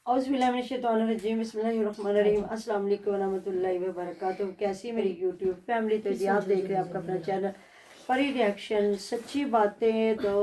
औज़ुबिल्लाहिमिनश्शैतानिर्रजीम बिस्मिल्लाहिर्रहमानिर्रहीम अस्सलाम वालेकुम वरहमतुल्लाहि वबरकातुहू। कैसी मेरी यूट्यूब फैमिली, तो जी आप देख रहे हैं आपका अपना चैनल परी रिएक्शन सच्ची बातें। तो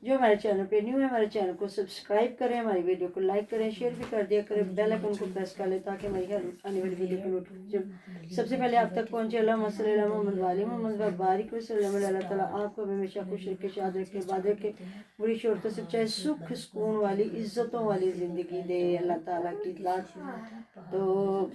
जो हमारे चैनल पे न्यू है हमारे चैनल को सब्सक्राइब करें, हमारी वीडियो को लाइक करें, शेयर भी कर दिया करें, बेल आइकन को प्रेस कर लें ताकि हमारी हर आने वाली वीडियो की नोटिफिकेशन सबसे पहले आप तक पहुंचे। अल्लाहुम्मा सल्ली अला मुहम्मद व आलि मुहम्मद व बारिक वसल्लम। अल्लाह ताला आपको हमेशा खुश रखे, शाद रखे, बाद रखे, बुरी शोहरतों से चाहे सुख सुकून वाली इज्जतों वाली ज़िंदगी दे अल्लाह ताला की ज़ात। तो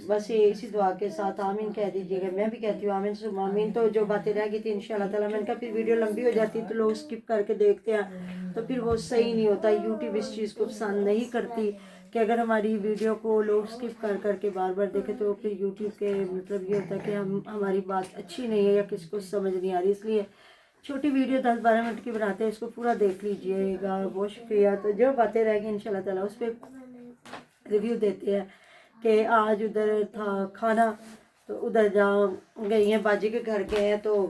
बस ये इसी दुआ के साथ आमीन कह दीजिएगा। मैं भी कहती हूँ आमीन सुम आमीन। तो जो बातें रह गई थी इंशाल्लाह ताला, मैंने कहा फिर वीडियो लंबी हो जाती तो लोग स्किप करके देखते हैं तो फिर वो सही नहीं होता। यूट्यूब इस चीज़ को पसंद नहीं करती कि अगर हमारी वीडियो को लोग स्किप कर करके बार बार देखें तो फिर यूट्यूब के मतलब ये होता है कि हम हमारी बात अच्छी नहीं है या किसी को समझ नहीं आ रही। इसलिए छोटी वीडियो 10-12 मिनट की बनाते हैं, इसको पूरा देख लीजिएगा। बहुत शुक्रिया। तो जो बातें रहेंगी इंशाल्लाह ताला उस पर रिव्यू देते हैं कि आज उधर था खाना तो उधर जा गई हैं, बाजी के घर गए हैं तो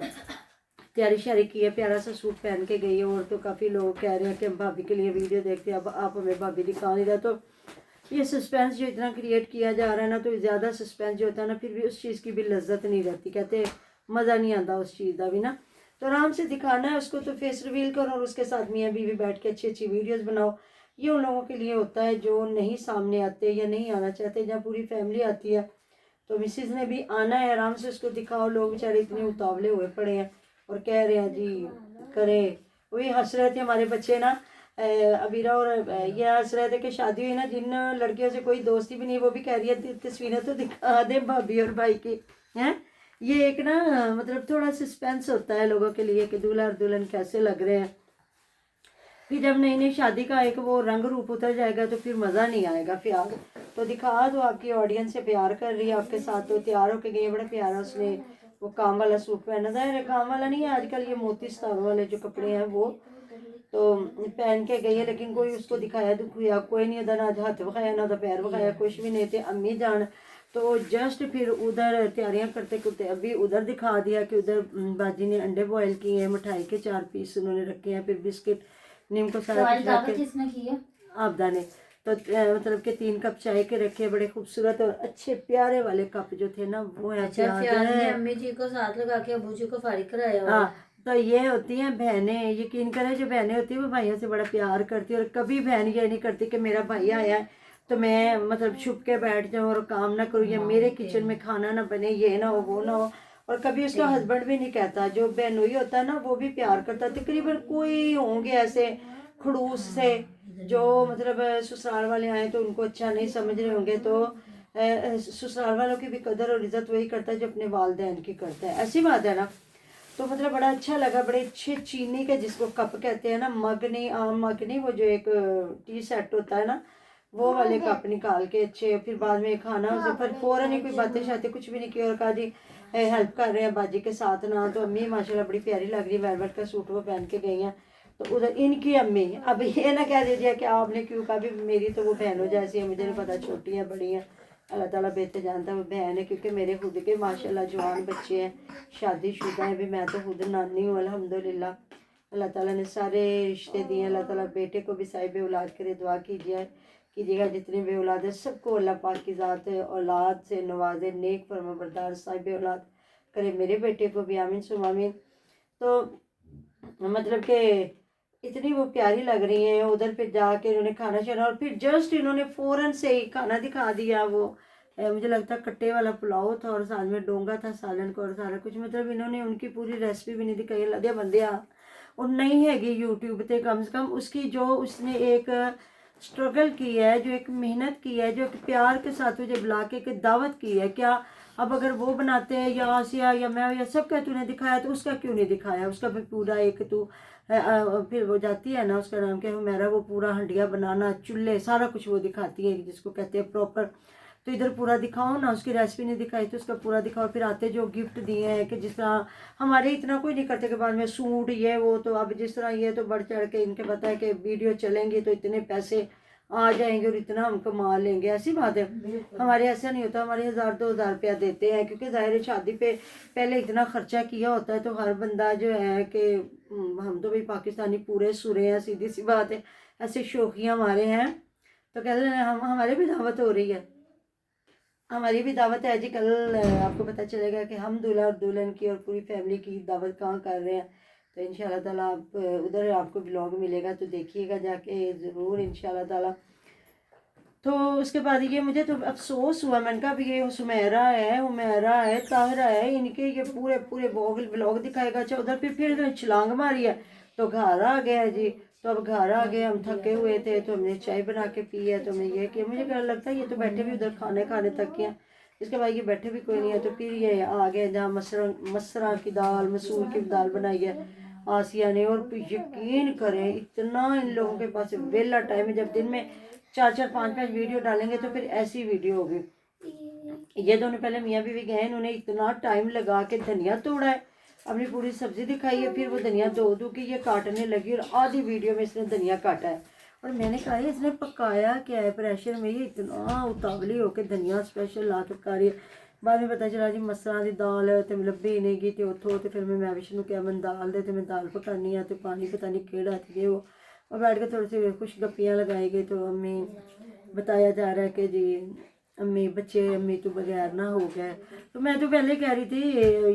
तैयारी श्यारी की है, प्यारा सा सूट पहन के गई है। और तो काफ़ी लोग कह रहे हैं कि हम भाभी के लिए वीडियो देखते हैं, अब आप हमें भाभी दिखा नहीं रहा। तो ये सस्पेंस जो इतना क्रिएट किया जा रहा है ना, तो ज़्यादा सस्पेंस जो होता है ना फिर भी उस चीज़ की भी लज्जत नहीं रहती। कहते मज़ा नहीं आता उस चीज़ का भी ना। तो आराम से दिखाना है उसको, तो फेस रिवील करो और उसके साथ मियाँ बीवी बैठ के अच्छी अच्छी वीडियोस बनाओ। ये उन लोगों के लिए होता है जो नहीं सामने आते या नहीं आना चाहते। जहाँ पूरी फैमिली आती है तो मिसिज ने भी आना है, आराम से उसको दिखाओ। लोग बेचारे इतने उतावले हुए पड़े हैं और कह रहे हैं जी करें। वही हंस रहे थे हमारे बच्चे ना, अबीरा और ये हंस रहे थे कि शादी हुई ना जिन लड़कियों से कोई दोस्ती भी नहीं, वो भी कह रही है तस्वीरें तो दिखा दे भाभी और भाई की हैं। ये एक ना मतलब थोड़ा सस्पेंस होता है लोगों के लिए कि दूल्हा और दुल्हन कैसे लग रहे हैं। फिर जब नई नई शादी का एक वो रंग रूप उतर जाएगा तो फिर मज़ा नहीं आएगा। प्यार तो दिखा दो, आपकी ऑडियंस से प्यार कर रही है आपके साथ, तो तैयार होके गई है बड़ा प्यारा। उसने वो काम वाला सूट पहना था, अरे काम वाला नहीं है आजकल ये मोती सितारों वाले जो कपड़े हैं वो तो पहन के गई है। लेकिन कोई उसको दिखाया दुखिया कोई नहीं था, ना हाथ बखाया ना तो पैर बखाया, कुछ भी नहीं थे। अम्मी जान तो जस्ट फिर उधर तैयारियां करते करते अभी उधर दिखा दिया कि उधर बाजी ने अंडे बॉयल किए हैं, मिठाई के 4 पीस उन्होंने रखे हैं, फिर बिस्किट नीम को सारा कुछ रखे। किसने की है? आपदा ने। तो मतलब के 3 कप चाय के रखे, बड़े खूबसूरत और अच्छे प्यारे वाले कप जो थे ना वो है। अच्छा, ने अम्मी जी को साथ लगा के अबू जी को फारिग कराया। हाँ, तो ये होती हैं बहनें। यकीन करें जो बहनें होती हैं वो भाइयों से बड़ा प्यार करती है। और कभी बहन ये नहीं करती कि मेरा भाई आया है तो मैं मतलब छुप के बैठ जाऊँ और काम ना करूँ या मेरे किचन में खाना ना बने, ये ना हो वो ना हो। और कभी उसका हस्बैंड भी नहीं कहता। जो बहनोई होता है ना वो भी प्यार करता है। तकरीबन कोई होंगे ऐसे खड़ूस से जो मतलब ससुराल वाले आए तो उनको अच्छा नहीं समझ रहे होंगे, तो ससुराल वालों की भी कदर और इज्जत वही करता है जो अपने वालिदैन की करता है। ऐसी बात है ना। तो मतलब बड़ा अच्छा लगा। बड़े अच्छे चीनी के जिसको कप कहते हैं ना, मग नहीं, आम मग नहीं, वो जो एक टी सेट होता है ना वो वाले कप निकाल के अच्छे। फिर बाद में खाना उसे फिर फौरन ही कोई बातें शातें कुछ भी नहीं की और कहा जी हेल्प कर रहे हैं बाजी के साथ ना। तो अम्मी माशाल्लाह बड़ी प्यारी लग रही है, वेलवेट का सूट वो पहन के गई हैं। तो उधर इनकी अम्मी, अब ये ना कह दीजिए कि आपने क्यों कहा भी मेरी तो वो बहनों जैसी है, मुझे नहीं पता छोटी है बड़ी है, अल्लाह ताला बेहतर जानता है वो बहन है। क्योंकि मेरे खुद के माशाल्लाह जवान बच्चे हैं, शादीशुदा है भी, मैं तो खुद नानी हूँ अल्हम्दुलिल्लाह। अल्लाह ताला ने सारे रिश्ते दिए। अल्लाह ताला बेटे को भी साहिब औलाद करे, दुआ कीजिएगा जितने भी औलाद है सबको अल्लाह पाक की ज़ात औलाद से नवाजे, नेक फरमाबरदार साहिब औलाद करे। मेरे बेटे को भी आमीन सुम आमीन। तो मतलब कि इतनी वो प्यारी लग रही हैं। उधर फिर जाके इन्होंने खाना शाना और फिर जस्ट इन्होंने फ़ौरन से ही खाना दिखा दिया। वो मुझे लगता है कट्टे वाला पुलाव था और साथ में डोंगा था सालन का और सारा कुछ। मतलब इन्होंने उनकी पूरी रेसिपी भी नहीं दिखाई। लदे बंदे और नहीं हैगी यूट्यूब पे कम से कम उसकी जो उसने एक स्ट्रगल की है, जो एक मेहनत की है, जो एक प्यार के साथ तुझे बुला के एक दावत की है। क्या अब अगर वो बनाते हैं या आसिया या मैं या सब क्या तूने दिखाया तो उसका क्यों नहीं दिखाया? उसका भी पूरा एक तू फिर वो जाती है ना, उसका नाम क्या है मेरा, वो पूरा हंडिया बनाना, चूल्हे, सारा कुछ वो दिखाती है जिसको कहते हैं प्रॉपर। तो इधर पूरा दिखाओ ना, उसकी रेसिपी नहीं दिखाई तो उसका पूरा दिखाओ। फिर आते जो गिफ्ट दिए हैं कि जिस तरह हमारे इतना कोई नहीं करते के बाद में सूट ये वो, तो अब जिस तरह ये तो बढ़ चढ़ के इनके पता है कि वीडियो चलेंगी तो इतने पैसे आ जाएंगे और इतना हम कमा लेंगे। ऐसी बात है, हमारे ऐसा नहीं होता। हमारे 1000-2000 रुपया देते हैं क्योंकि ज़ाहिर शादी पे पहले इतना खर्चा किया होता है। तो हर बंदा जो है कि हम तो भाई पाकिस्तानी पूरे सुरे हैं, सीधी सी बात है, ऐसे शौकिया हमारे हैं تو کہتے ہیں ہماری بھی دعوت ہو رہی ہے، ہماری بھی دعوت ہے جی، کل آپ کو پتہ چلے گا کہ ہم دولہا اور دلہن کی اور پوری فیملی کی دعوت کہاں کر رہے ہیں۔ تو انشاءاللہ تعالیٰ آپ ادھر آپ کو بلاگ ملے گا تو دیکھیے گا جا کے ضرور انشاءاللہ تعالیٰ۔ تو اس کے بعد یہ مجھے تو افسوس ہوا، میں نے کہا اب یہ حمیرہ ہے طاہرہ ہے، ان کے یہ پورے بلاگ دکھائے گا، اچھا ادھر پھر چھلانگ ماری ہے تو گھر آ گیا جی۔ تو اب گھر آ گئے، ہم تھکے ہوئے تھے تو ہم نے چائے بنا کے پی ہے، تو ہم نے یہ کیا، مجھے کیا لگتا ہے یہ تو بیٹھے بھی ادھر کھانے تک کے ہیں، اس کے بعد یہ بیٹھے بھی کوئی نہیں ہے، تو پھر یہ آ گئے جہاں مسرا کی دال، مسور کی دال بنائی ہے آسیہ نے، اور یقین کریں اتنا ان لوگوں کے پاس ویلا ٹائم ہے، جب دن میں 4 5 ویڈیو ڈالیں گے تو پھر ایسی ویڈیو ہوگی۔ یہ دونوں پہلے میاں بیوی گئے، انہوں نے اتنا ٹائم لگا کے دھنیا توڑا ہے، اپنی پوری سبزی دکھائی ہے، پھر وہ دھنیا دو کے یہ کاٹنے لگی، اور آدھی ویڈیو میں اس نے دھنیا کاٹا ہے، اور میں نے کہا اس نے پکایا کیا ہے پریشر میں، یہ اتنا اتاولی ہو کے دھنیا اسپیشل لا کے پکا رہی ہے۔ بعد میں پتہ چلا جی مسراں دی دال تے لبھی نہیں گئی تے اتھوں، تے پھر میں وشنو کہا میں دال دے تے میں دال پکانی ہے، تے پانی پتہ نہیں کیڑا تھے وہ، اور بیٹھ کے تھوڑی سی کچھ گپیاں لگائی گئی، تو امی بتایا جا رہا ہے کہ جی امی تو بغیر نہ ہو گئے، تو میں تو پہلے کہہ رہی تھی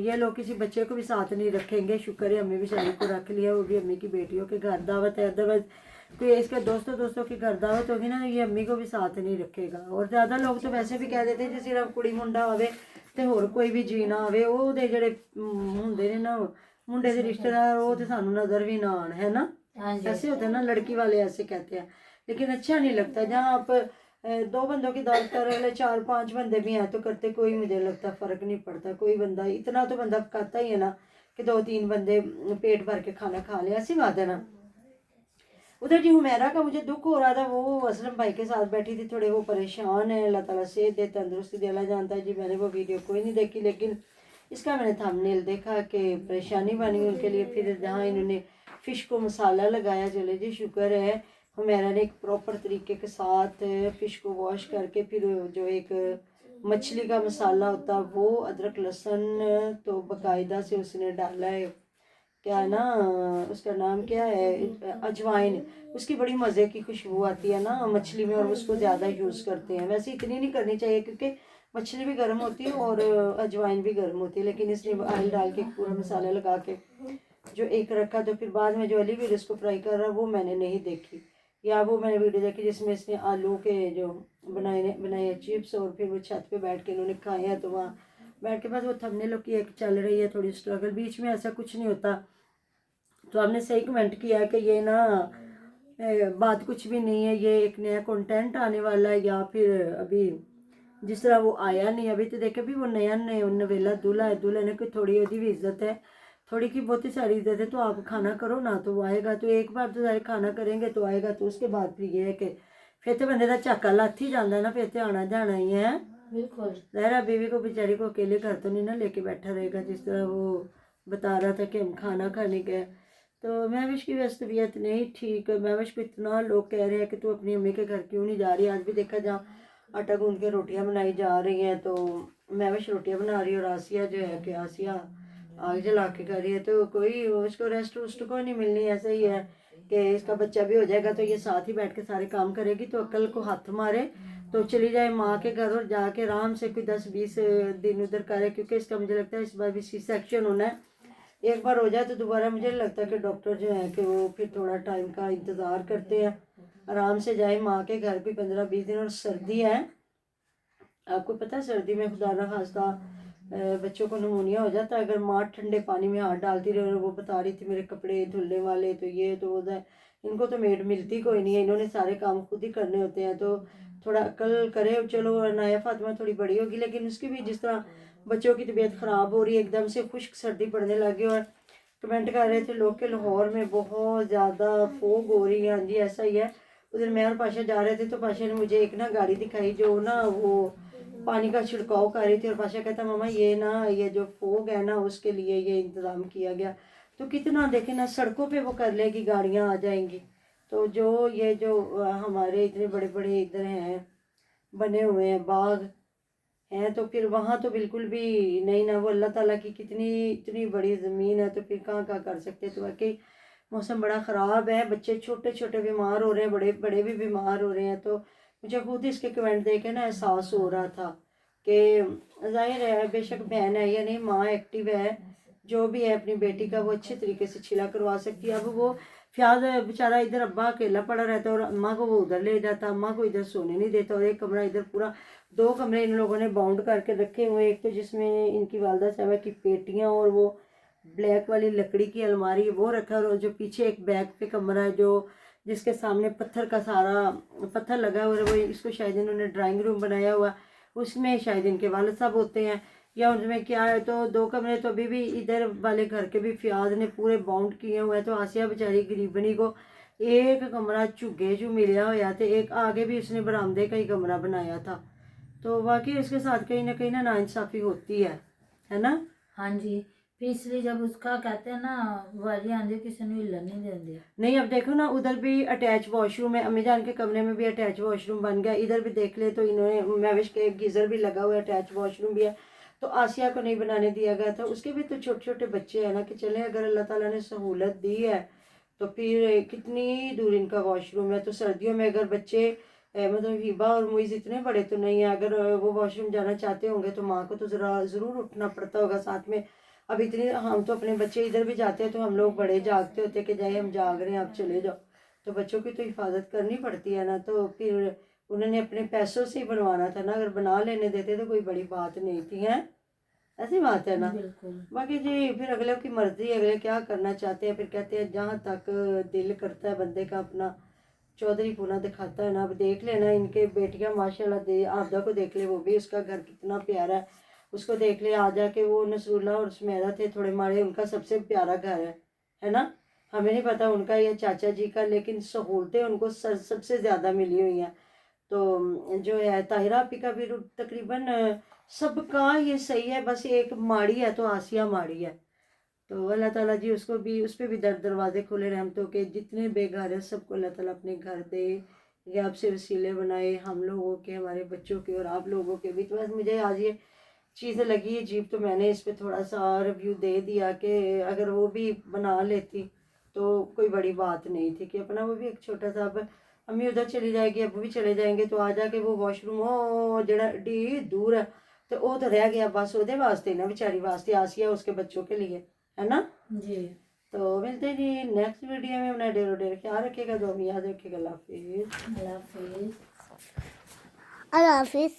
یہ لوگ کسی بچے کو بھی ساتھ نہیں رکھیں گے، شکر ہے امی بیچاری کو رکھ لیا، وہ بھی امی کی بیٹیوں کے گھر دعوت ہے، ادروائز کوئی اس کے دوستوں کی گھر دعوت ہوگی نا، یہ امی کو بھی ساتھ نہیں رکھے گا۔ اور زیادہ لوگ تو ویسے بھی کہہ دیتے ہیں جی صرف کڑی منڈا ہوے تے ہور کوئی بھی جی نہ ہوے، وہ دے جڑے ہوندے نے نا منڈے دے رشتہ دار، وہ تے سانوں نظر بھی نہ آن، ہے نا، ایسے ہوتے ہیں نا، لڑکی والے ایسے کہتے ہیں، لیکن اچھا نہیں لگتا جہاں آپ 2 بندوں کی دعوت کر رہے 4 5 بندے بھی ہیں تو کرتے کوئی مجھے لگتا فرق نہیں پڑتا، کوئی بندہ اتنا تو بندہ پکاتا ہی ہے نا کہ 2 3 بندے پیٹ بھر کے کھانا کھا لے، ایسی بات ہے نا۔ ادھر جی حمیرہ کا مجھے دکھ ہو رہا تھا، وہ اسلم بھائی کے ساتھ بیٹھی تھی، تھوڑے وہ پریشان ہیں، اللہ تعالیٰ صحت دے تندرستی دے، اللہ جانتا ہے جی، میں نے وہ ویڈیو کوئی نہیں دیکھی، لیکن اس کا میں نے تھمبنیل دیکھا کہ پریشانی بنی ان کے لیے، پھر جہاں انہوں نے فش کو مسالہ لگایا، چلے جی شکر ہے حمیرہ نے ایک پراپر طریقے کے ساتھ فش کو واش کر کے، پھر جو ایک مچھلی کا مسالہ ہوتا وہ ادرک لہسن تو باقاعدہ سے اس نے ڈالا ہے، کیا ہے نا اس کا نام کیا ہے، اجوائن، اس کی بڑی مزے کی خوشبو آتی ہے نا مچھلی میں، اور اس کو زیادہ یوز کرتے ہیں، ویسے اتنی نہیں کرنی چاہیے کیونکہ مچھلی بھی گرم ہوتی ہے اور اجوائن بھی گرم ہوتی ہے، لیکن اس نے آئل ڈال کے پورا مسالہ لگا کے جو ایک رکھا، تو پھر بعد میں جو علی ویر اس کو فرائی کر رہا وہ میں نے نہیں دیکھی، یا وہ میں نے ویڈیو دیکھی جس میں اس نے آلو کے جو بنائے چپس، اور پھر وہ چھت پہ بیٹھ کے انہوں نے کھائے ہیں، تو وہاں بیٹھ کے بعد وہ تھمبنیل کی ایک چل رہی ہے تھوڑی سٹرگل، بیچ میں ایسا کچھ نہیں ہوتا، تو آپ نے صحیح کمنٹ کیا ہے کہ یہ نا بات کچھ بھی نہیں ہے، یہ ایک نیا کنٹینٹ آنے والا ہے، یا پھر ابھی جس طرح وہ آیا نہیں، ابھی تو دیکھے بھی وہ نیا نویلا دولہا ہے، دولہا نے کوئی تھوڑی ہوتی بھی عزت ہے، تھوڑی کی بہت ہی ساری عزت ہے، تو آپ کھانا کرو نا تو وہ آئے گا، تو ایک بار تو سارے کھانا کریں گے تو آئے گا، تو اس کے بعد پھر یہ ہے کہ پھر تو بندے کا چاکا لاتھ ہی جانا ہے نا، پھر تو آنا جانا ہی ہے، بالکل زہرا بیوی کو بیچاری کو اکیلے گھر تو نہیں نا لے کے بیٹھا رہے گا، جس طرح وہ بتا رہا تھا کہ ہم کھانا کھانے گئے، تو مہوش کی ویسے طبیعت نہیں ٹھیک، مہوش کو اتنا لوگ کہہ رہے ہیں کہ تو اپنی امی کے گھر کیوں نہیں جا رہی، آج بھی دیکھا جہاں آٹا گوندھ کے روٹیاں بنائی جا رہی ہیں تو مہوش روٹیاں بنا رہی ہے، اور آسیہ جو ہے کہ آسیہ آگ جلا کے کر رہی ہے، تو کوئی اس کو ریسٹ وسٹ کو نہیں ملنی، ایسا ہی ہے کہ اس کا بچہ بھی ہو جائے گا تو یہ ساتھ ہی بیٹھ کے سارے کام کرے گی، تو عقل کو ہاتھ مارے تو چلی جائے ماں کے گھر، اور جا کے آرام سے کوئی 10 20 دن ادھر کرے، کیونکہ اس کا مجھے لگتا ہے اس بار بھی سی سیکشن ہونا ہے، ایک بار ہو جائے تو دوبارہ مجھے لگتا ہے کہ ڈاکٹر جو ہے کہ وہ پھر تھوڑا ٹائم کا انتظار کرتے ہیں، آرام سے جائے ماں کے گھر بھی 15 20 دن، اور سردی ہے آپ کو پتہ ہے سردی میں خدا نہ خواستہ بچوں کو نمونیا ہو جاتا ہے، اگر ماں ٹھنڈے پانی میں ہاتھ ڈالتی رہے، اور وہ بتا رہی تھی میرے کپڑے دھلنے والے تو یہ تو وہ ہے، ان کو تو میڈ ملتی کوئی نہیں ہے، انہوں نے سارے کام خود ہی کرنے ہوتے ہیں، تو تھوڑا عقل کرے، چلو نایا فاطمہ تھوڑی بڑی ہوگی، لیکن اس کی بھی جس طرح بچوں کی طبیعت خراب ہو رہی ہے، ایک دم سے خشک سردی پڑنے لگی، اور کمنٹ کر رہے تھے لوگ کہ لاہور میں بہت زیادہ فوگ ہو رہی ہے، ہاں جی ایسا ہی ہے، ادھر میں اور پاشا جا رہے تھے تو پاشا نے مجھے ایک نا گاڑی دکھائی جو نا وہ پانی کا چھڑکاؤ کر رہی تھی، اور پاشا کہتا ماما یہ نا یہ جو فوگ ہے نا اس کے لیے یہ انتظام کیا گیا، تو کتنا دیکھیں نا سڑکوں پہ وہ کر لے گی، گاڑیاں آ جائیں گی، تو یہ جو ہمارے اتنے بڑے بڑے ادھر ہیں بنے ہوئے ہیں باغ ہیں، تو پھر وہاں تو بالکل بھی نہیں نا، وہ اللہ تعالیٰ کی اتنی بڑی زمین ہے، تو پھر کہاں کر سکتے، تو واقعی موسم بڑا خراب ہے، بچے چھوٹے چھوٹے بیمار ہو رہے ہیں، بڑے بڑے بھی بیمار ہو رہے ہیں، تو मुझे खुद इसके कमेंट देख के ना एहसास हो रहा था कि जाहिर है बेशक बहन है या नहीं, माँ एक्टिव है, जो भी है अपनी बेटी का वो अच्छे तरीके से छिला करवा सकती है। अब वो फ्याज बेचारा इधर अब्बा अकेला पड़ा रहता है और अम्मा को वो उधर ले जाता, अम्मा को इधर सोने नहीं देता, और एक कमरा इधर पूरा, 2 कमरे इन लोगों ने बाउंड करके रखे हुए। एक तो जिसमें इनकी वालदा साहबा की पेटियाँ और वो ब्लैक वाली लकड़ी की अलमारी है वो रखा है, और जो पीछे एक बैग पे कमरा है जो जिसके सामने पत्थर का सारा पत्थर लगा हुआ है, वो इसको शायद इन्होंने ड्राइंग रूम बनाया हुआ, उसमें शायद इनके वालिद साहब होते हैं या उनमें क्या है। तो 2 कमरे तो अभी भी इधर वाले घर के भी फ्याज ने पूरे बाउंड किए हुए हैं। तो आसिया बेचारी गरीबनी को एक कमरा झुग्गे जो मिला हुआ थे, एक आगे भी उसने बरामदे का ही कमरा बनाया था। तो वाकई उसके साथ कहीं ना नाइंसाफ़ी होती है ना। हाँ जी, फिर इसलिए जब उसका कहते हैं ना वारी आंधी किसी ने हिलन नहीं देंगे। नहीं, अब देखो ना उधर भी अटैच वॉशरूम है, अम्मी जान के कमरे में भी अटैच वॉशरूम बन गया, इधर भी देख ले तो इन्होंने मैविश के गीज़र भी लगा हुआ है, अटैच वॉशरूम भी है। तो आसिया को नहीं बनाने दिया गया था, उसके भी तो छोटे छोटे बच्चे हैं ना, कि चले अगर अल्लाह ताला ने सहूलत दी है तो फिर कितनी दूर इनका वॉशरूम है। तो सर्दियों में अगर बच्चे मतलब हिबा और मुइज़ इतने बड़े तो नहीं है, अगर वो वॉशरूम जाना चाहते होंगे तो माँ को तो ज़रूर उठना पड़ता होगा साथ में। अब इतनी हम तो अपने बच्चे इधर भी जाते हैं तो हम लोग बड़े जागते होते कि जाए हम जाग रहे हैं आप चले जाओ, तो बच्चों की तो हिफाजत करनी पड़ती है ना। तो फिर उन्होंने अपने पैसों से ही बनवाना था ना, अगर बना लेने देते तो कोई बड़ी बात नहीं थी, हैं ऐसी बात है ना। बिल्कुल। बाकी जी फिर अगले की मर्जी, अगले क्या करना चाहते हैं। फिर कहते हैं जहाँ तक दिल करता है बंदे का अपना चौधरी पूना दिखाता है ना। अब देख लेना इनके बेटियां माशाल्लाह दे, आपदा को देख ले, वो भी उसका घर कितना प्यारा है, उसको देख ले। आ जाके वो नसरुल्ला और सुमेरा थे थोड़े माड़े, उनका सबसे प्यारा घर है ना। हमें नहीं पता उनका या चाचा जी का, लेकिन सहूलतें उनको सबसे ज़्यादा मिली हुई हैं। तो जो है ताहिरा आपी का भी तकरीबन सबका ये सही है, बस एक माड़ी है तो आसिया माड़ी है। तो अल्लाह ताला जी उसको भी, उस पर भी दरवाजे खुले रहमतों के, जितने बेघर है सबको अल्लाह ताला अपने घर दे, ये आपसे वसीले बनाए हम लोगों के, हमारे बच्चों के और आप लोगों के भी। तो बस मुझे आज ये चीज़ लगी अजीब, तो मैंने इस पर थोड़ा सा रिव्यू दे दिया कि अगर वो भी बना लेती तो कोई बड़ी बात नहीं थी, कि अपना वो भी एक छोटा सा, अब अम्मी उधर चली जाएगी अबू भी चले जाएंगे तो आ जाके वो वॉशरूम हो जड़ा डी दूर है तो वो तो रह गया बस ਉਹਦੇ वास्ते ना, बेचारी वास्ते, आसिया उसके बच्चों के लिए, है ना जी। तो मिलते हैं जी नेक्स्ट वीडियो में। अपना ढेर ख्याल रखिएगा, दुआ में याद रखिएगा। अल्लाह हाफिज़। अल्लाह हाफिज़। अल्लाह हाफिज़।